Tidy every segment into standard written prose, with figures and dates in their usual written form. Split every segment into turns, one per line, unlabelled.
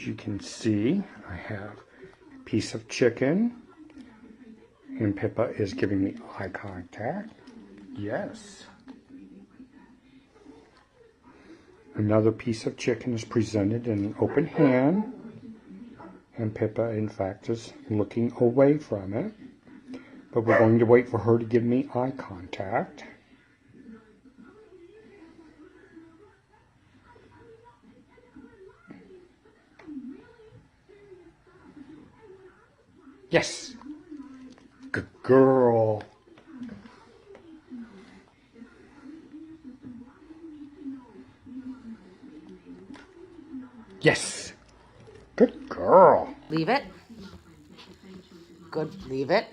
As you can see, I have a piece of chicken, and Pippa is giving me eye contact. Yes. Another piece of chicken is presented in an open hand, and Pippa, in fact, is looking away from it. But we're going to wait for her to give me eye contact. Yes. Good girl. Yes. Good girl.
Leave it. Good. Leave it.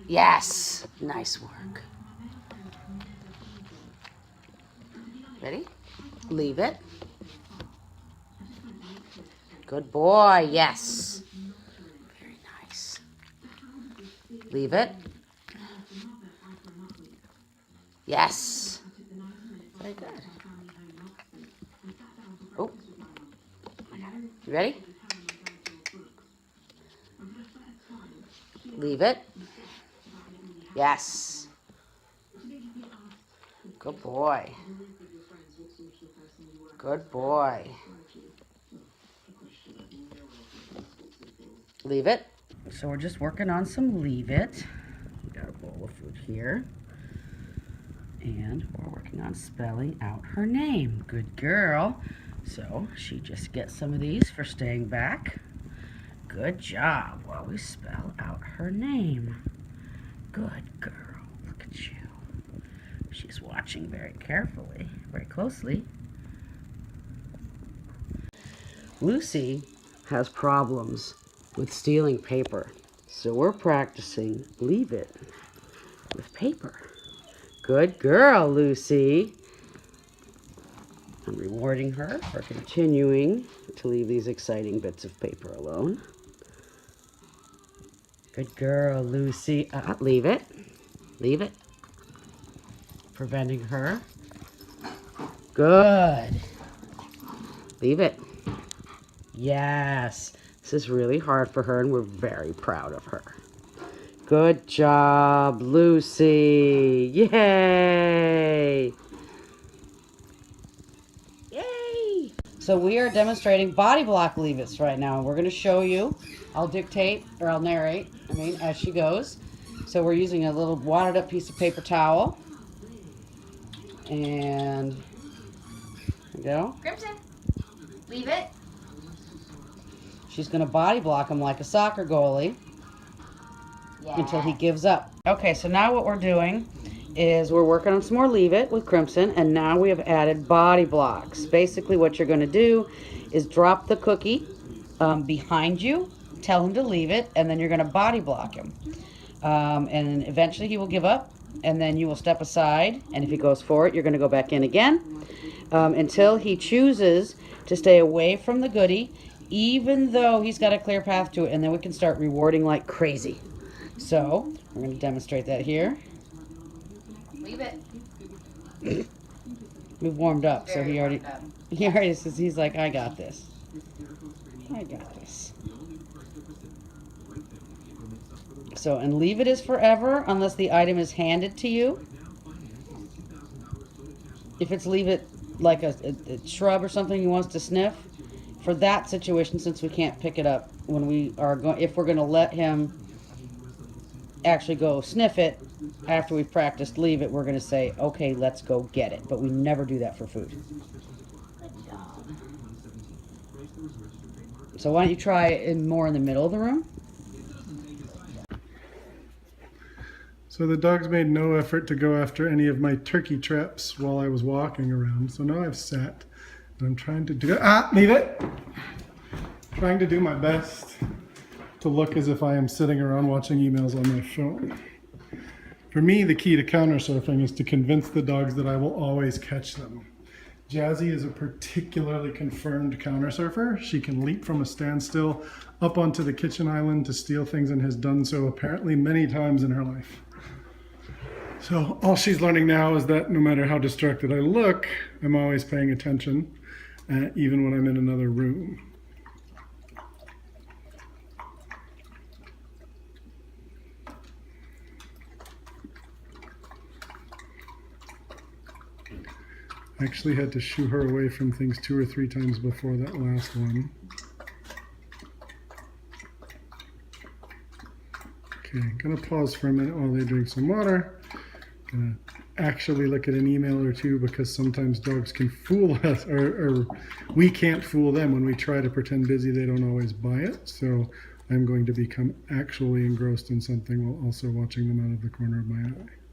Yes. Nice work. Ready? Leave it. Good boy. Yes. Very nice. Leave it. Yes. Very good. Oh. You ready? Leave it. Yes. Good boy. Good boy. Leave it. So we're just working on some leave it. We got a bowl of food here. And we're working on spelling out her name. Good girl. So she just gets some of these for staying back. Good job while we spell out her name. Good girl. Look at you. She's watching very carefully, very closely. Lucy has problems with stealing paper. So we're practicing leave it with paper. Good girl, Lucy. I'm rewarding her for continuing to leave these exciting bits of paper alone. Good girl, Lucy. Leave it. Leave it. Preventing her. Good. Leave it. Yes. This is really hard for her, and we're very proud of her. Good job, Lucy. Yay. Yay. So we are demonstrating body block leave-its right now. We're going to show you. I'll dictate, or I'll narrate, as she goes. So we're using a little wadded up piece of paper towel. And there we go.
Crimson, leave it.
She's going to body block him like a soccer goalie. Yeah. Until he gives up. Okay, so now what we're doing is we're working on some more leave it with Crimson, and now we have added body blocks. Basically what you're going to do is drop the cookie behind you, tell him to leave it, and then you're going to body block him. And eventually he will give up, and then you will step aside, and if he goes for it, you're going to go back in again until he chooses to stay away from the goodie, even though he's got a clear path to it, and then we can start rewarding like crazy. So we're going to demonstrate that here.
Leave it.
We've warmed up, so he already says, he's like, I got this. I got this. So, and leave it is forever unless the item is handed to you. If it's leave it like a shrub or something he wants to sniff, for that situation, since we can't pick it up when we are going, if we're going to let him actually go sniff it after we've practiced leave it, we're going to say, okay, let's go get it. But we never do that for food.
Good job.
So why don't you try it more in the middle of the room?
So the dogs made no effort to go after any of my turkey traps while I was walking around. So now I've sat and I'm trying to do, leave it! Trying to do my best to look as if I am sitting around watching emails on my phone. For me, the key to counter surfing is to convince the dogs that I will always catch them. Jazzy is a particularly confirmed counter surfer. She can leap from a standstill up onto the kitchen island to steal things and has done so apparently many times in her life. So all she's learning now is that no matter how distracted I look, I'm always paying attention. even when I'm in another room. I actually had to shoo her away from things 2 or 3 times before that last one. Okay, gonna pause for a minute while they drink some water. Gonna actually look at an email or two because sometimes dogs can fool us, or we can't fool them. When we try to pretend busy, they don't always buy it. So I'm going to become actually engrossed in something while also watching them out of the corner of my eye.